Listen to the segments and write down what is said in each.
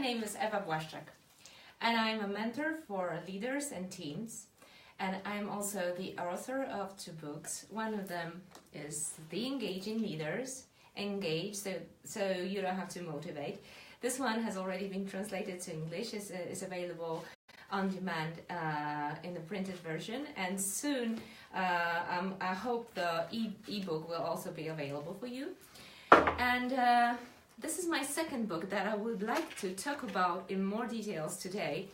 name is Ewa Błaszczak, and I'm a mentor for leaders and teams, and I'm also the author of 2 books. One of them is The Engaging Leaders, Engage, so you don't have to motivate. This one has already been translated to English, is available on demand in the printed version, and soon I hope the e-book will also be available for you. And this is my second book that I would like to talk about in more details today.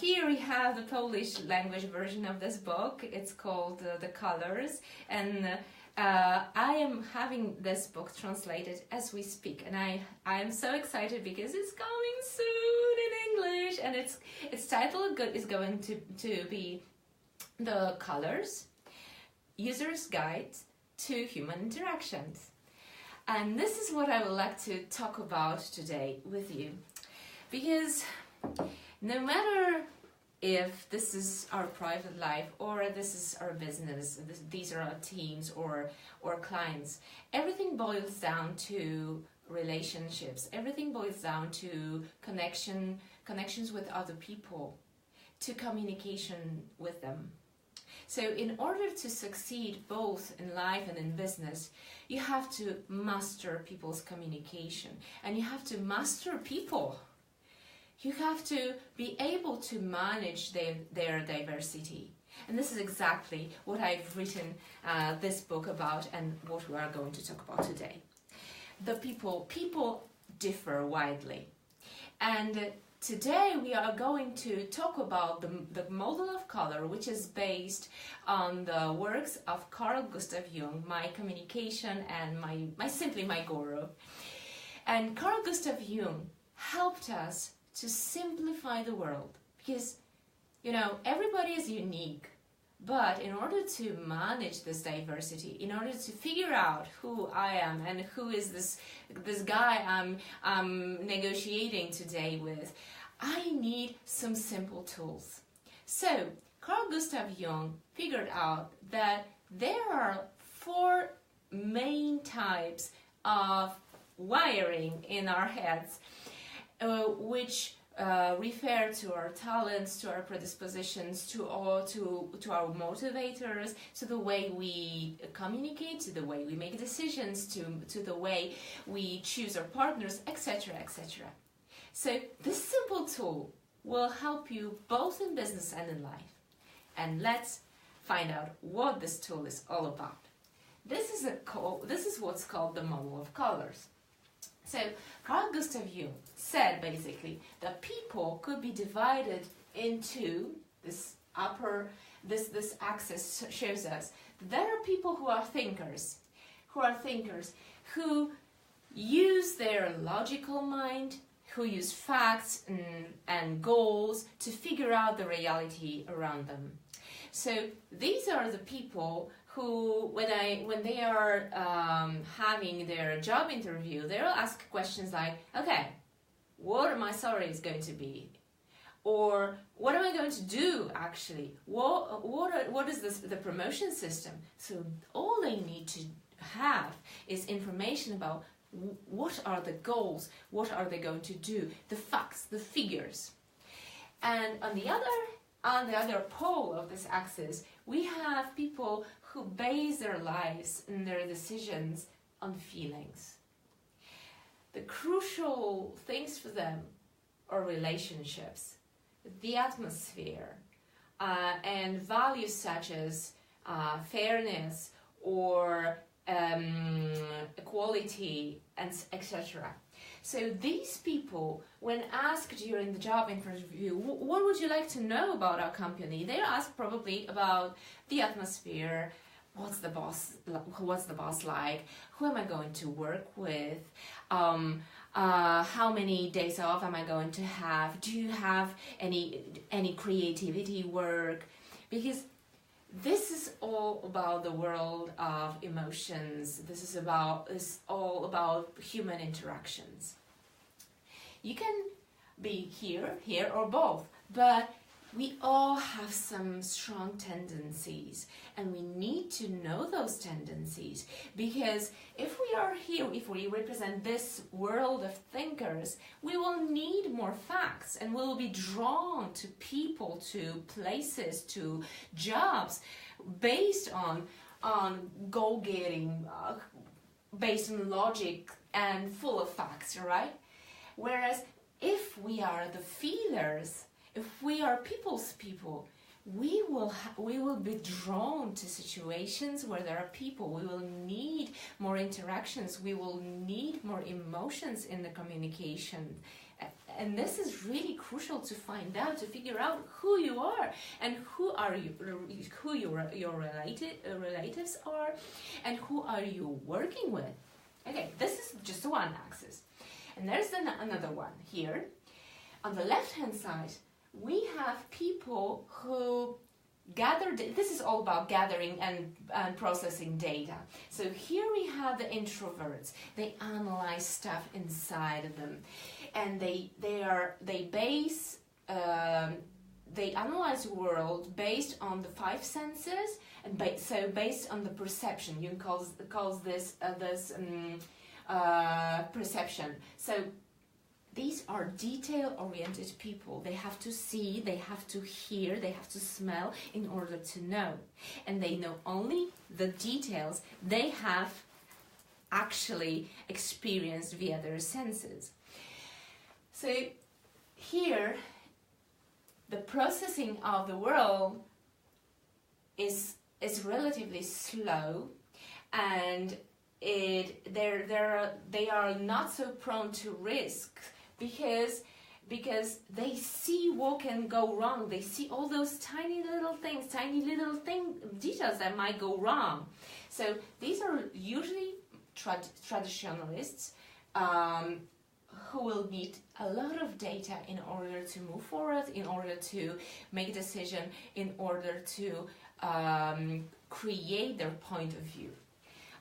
Here we have the Polish language version of this book. It's called The Colors, and I am having this book translated as we speak, and I am so excited because it's coming soon in English, and its title is going to be The Colors, User's Guide to Human Interactions. And this is what I would like to talk about today with you, because no matter if this is our private life or this is our business, these are our teams or clients, everything boils down to relationships. Everything boils down to connections with other people, to communication with them. So in order to succeed both in life and in business, you have to master people's communication, and you have to master people. You have to be able to manage their diversity. And this is exactly what I've written this book about and what we are going to talk about today. The people differ widely. And today we are going to talk about the model of color, which is based on the works of Carl Gustav Jung, my communication and simply my guru. And Carl Gustav Jung helped us to simplify the world, because everybody is unique, but in order to manage this diversity, in order to figure out who I am and who is this guy I'm negotiating today with, I need some simple tools. So Carl Gustav Jung figured out that there are 4 main types of wiring in our heads, which refer to our talents, to our predispositions, to our motivators, to the way we communicate, to the way we make decisions, to the way we choose our partners, etc., etc. So this simple tool will help you both in business and in life. And let's find out what this tool is all about. This is what's called the model of colors. So Carl Gustav Jung said basically that people could be divided into this axis shows us that there are people who are thinkers, who use their logical mind, who use facts and goals to figure out the reality around them. So these are the people who, when they are having their job interview, they'll ask questions like, okay, what are my salaries going to be? Or what am I going to do actually? What is the promotion system? So all they need to have is information about what are the goals, what are they going to do, the facts, the figures. And on the other pole of this axis, we have people who base their lives and their decisions on feelings. The crucial things for them are relationships, the atmosphere, and values such as fairness or equality, and etc. So these people, when asked during the job interview, what would you like to know about our company? They'll ask probably about the atmosphere, what's the boss like, who am I going to work with, how many days off am I going to have, do you have any creativity work? Because this is all about the world of emotions. This is all about human interactions. You can be here or both, but we all have some strong tendencies, and we need to know those tendencies, because if we are here, if we represent this world of thinkers, we will need more facts, and we will be drawn to people, to places, to jobs based on goal-getting, based on logic and full of facts, right? Whereas if we are the feelers, if we are people's people, we will be drawn to situations where there are people. We will need more interactions. We will need more emotions in the communication. And this is really crucial to find out, to figure out who you are and who your relatives are, and who are you working with. Okay, this is just one axis. And there's another one here. On the left-hand side, we have people who gather, this is all about gathering and processing data. So here we have the introverts. They analyze stuff inside of them, and they analyze the world based on the five senses, and so based on the perception. You call this perception. So these are detail-oriented people. They have to see, they have to hear, they have to smell in order to know. And they know only the details they have actually experienced via their senses. So here, the processing of the world is relatively slow, and they are not so prone to risk, because they see what can go wrong. They see all those tiny little details that might go wrong. So these are usually traditionalists who will need a lot of data in order to move forward, in order to make a decision, in order to create their point of view.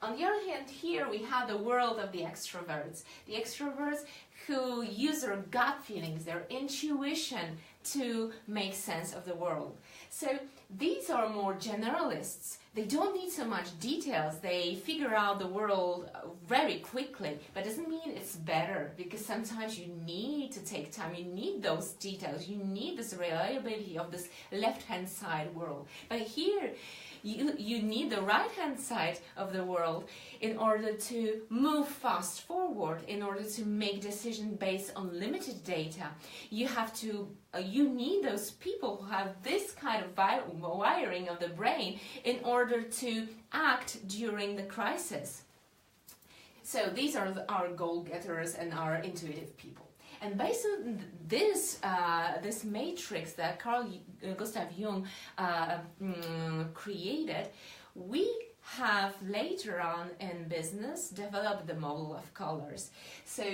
On the other hand, here we have the world of the extroverts. The extroverts who use their gut feelings, their intuition to make sense of the world. So these are more generalists. They don't need so much details. They figure out the world very quickly, but it doesn't mean it's better, because sometimes you need to take time. You need those details. You need this reliability of this left-hand side world. But here, you need the right-hand side of the world in order to move fast forward, in order to make decisions based on limited data. You need those people who have this kind of wiring of the brain in order to act during the crisis. So these are our goal-getters and our intuitive people. And based on this matrix that Carl Gustav Jung created, we have later on in business developed the model of colors. So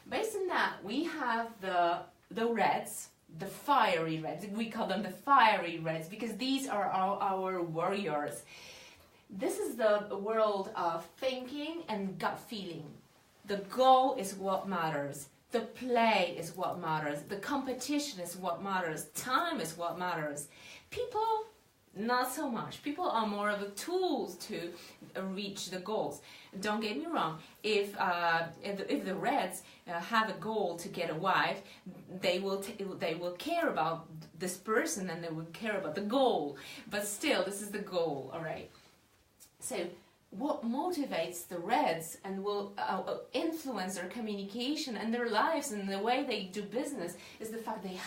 based on that, we have the reds, the fiery reds. We call them the fiery reds because these are our warriors. This is the world of thinking and gut feeling. The goal is what matters. The play is what matters. The competition is what matters. Time is what matters. People, not so much. People are more of a tools to reach the goals. Don't get me wrong. If the Reds have a goal to get a wife, they will care about this person and they will care about the goal. But still, this is the goal, all right? So what motivates the Reds and will influence their communication and their lives and the way they do business is the fact they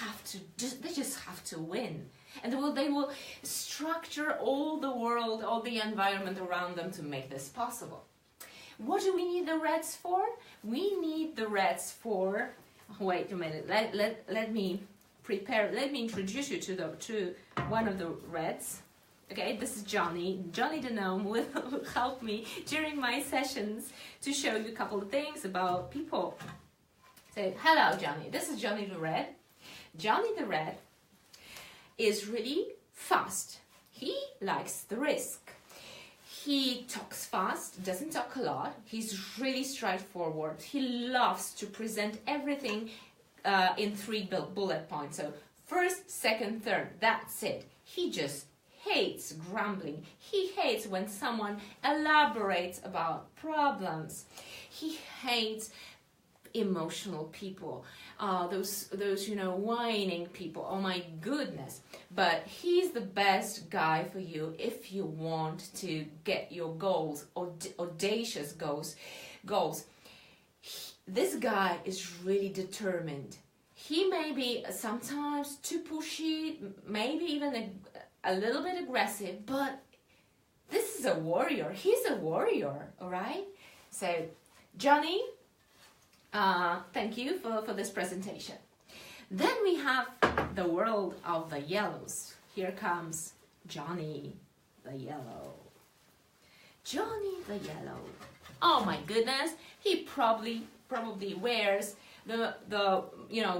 just have to win. And they will structure all the world, all the environment around them to make this possible. What do we need the Reds for? We need the Reds for, wait a minute, let me introduce you to one of the Reds. Okay, this is Johnny. Johnny the Gnome will help me during my sessions to show you a couple of things about people. So, hello Johnny, this is Johnny the Red. Johnny the Red is really fast. He likes the risk. He talks fast, doesn't talk a lot. He's really straightforward. He loves to present everything in 3 bullet points. So, First, second, third, that's it. He just hates grumbling. He hates when someone elaborates about problems. He hates emotional people, those whining people. Oh my goodness. But he's the best guy for you if you want to get your goals, audacious goals. This guy is really determined. He may be sometimes too pushy, maybe even a little bit aggressive, but this is a warrior. He's a warrior, all right? So, Johnny, thank you for this presentation. Then we have the world of the yellows. Here comes Johnny the Yellow. Johnny the Yellow. Oh my goodness, he probably wears the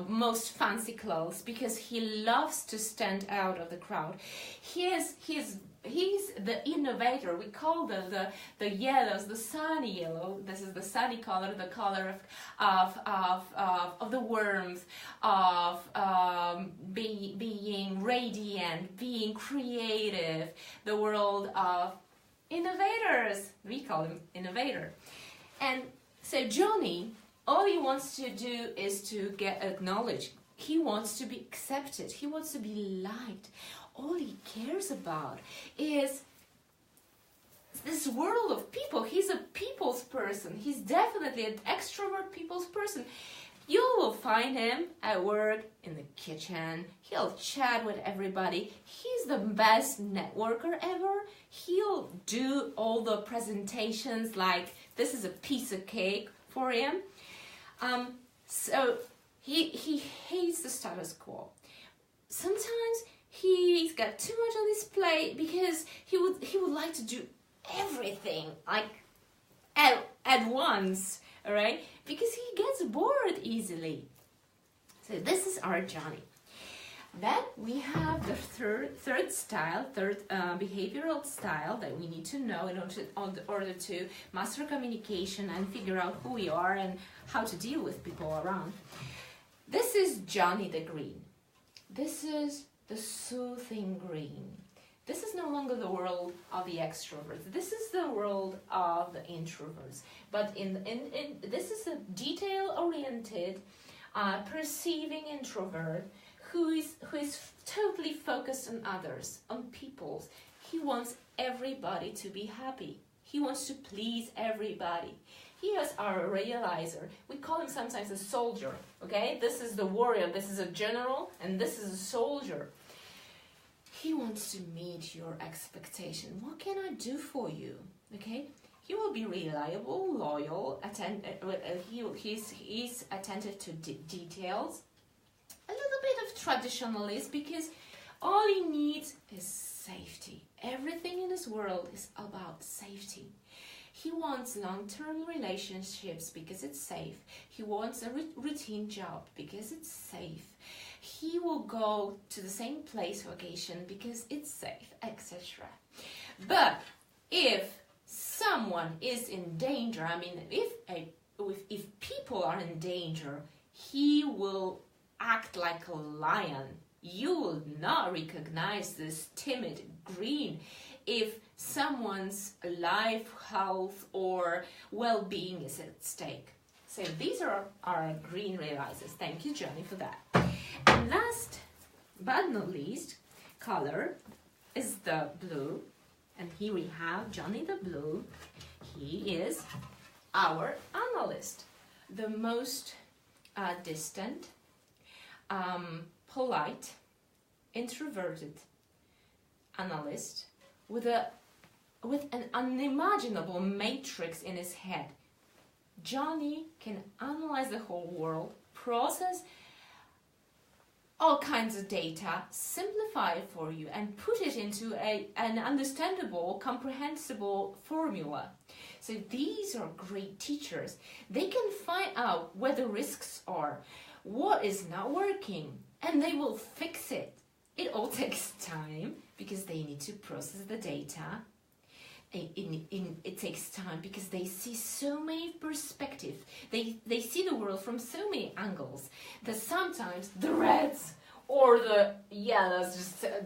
most fancy clothes because he loves to stand out of the crowd. He's the innovator. We call the yellows the sunny yellow. This is the sunny color, the color of the warmth, of being radiant, being creative. The world of innovators. We call him innovator. And so Johnny, all he wants to do is to get acknowledged. He wants to be accepted. He wants to be liked. All he cares about is this world of people. He's a people's person. He's definitely an extrovert people's person. You will find him at work, in the kitchen. He'll chat with everybody. He's the best networker ever. He'll do all the presentations like this is a piece of cake for him. So he hates the status quo. Sometimes he's got too much on his plate because he would like to do everything like at once, all right? Because he gets bored easily. So this is our Johnny. Then we have the third behavioral style that we need to know in order to master communication and figure out who we are and how to deal with people around. This is Johnny the Green. This is the soothing green. This is no longer the world of the extroverts. This is the world of the introverts. But this is a detail-oriented, perceiving introvert who is totally focused on others, on people. He wants everybody to be happy. He wants to please everybody. He is our realizer. We call him sometimes a soldier, okay? This is the warrior, this is a general, and this is a soldier. He wants to meet your expectation. What can I do for you, okay? He will be reliable, loyal, he's attentive to details, a little bit of traditionalist because all he needs is safety. Everything in this world is about safety. He wants long-term relationships because it's safe. He wants a routine job because it's safe. He will go to the same place vacation because it's safe, etc. But if someone is in danger, I mean, if people are in danger, he will act like a lion. You will not recognize this timid green if someone's life, health, or well-being is at stake. So these are our green realizers. Thank you, Johnny, for that. And last but not least, color is the blue. And here we have Johnny the Blue. He is our analyst, the most distant, polite, introverted analyst with an unimaginable matrix in his head. Johnny can analyze the whole world, process all kinds of data, simplify it for you, and put it into an understandable, comprehensible formula. So these are great teachers. They can find out where the risks are, what is not working, and they will fix it. It all takes time because they need to process the data. It takes time because they see so many perspectives. They see the world from so many angles that sometimes the reds or the yellows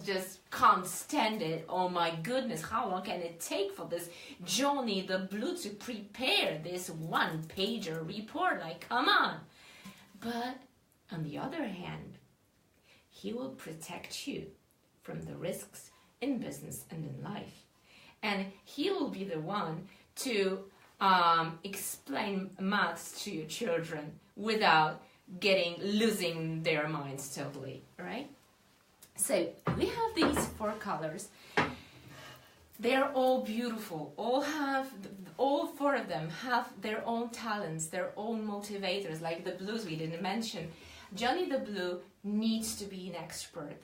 just can't stand it. Oh my goodness, how long can it take for this Johnny the Blue to prepare this one-pager report? Like, come on. But on the other hand, he will protect you from the risks in business and in life. And he will be the one to explain maths to your children without losing their minds totally, right? So we have these 4 colors. They're all beautiful. All 4 of them have their own talents, their own motivators. Like the blues we didn't mention. Johnny the Blue needs to be an expert.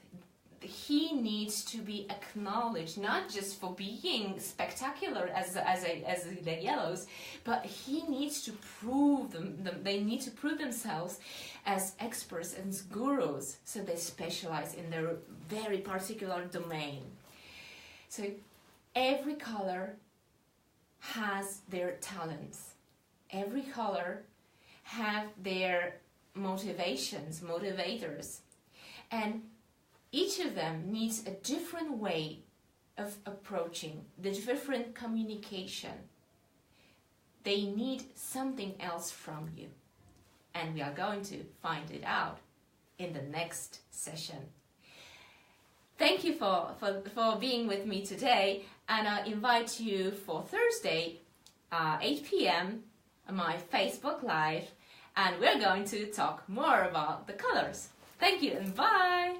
He needs to be acknowledged, not just for being spectacular as the yellows, but he needs to prove they need to prove themselves as experts and as gurus, so they specialize in their very particular domain. So every color has their talents. Every color have their motivators, and each of them needs a different way of approaching the different communication. They need something else from you, and we are going to find it out in the next session. Thank you for being with me today, and I invite you for Thursday, 8 p.m. on my Facebook Live, and we're going to talk more about the colors. Thank you and bye!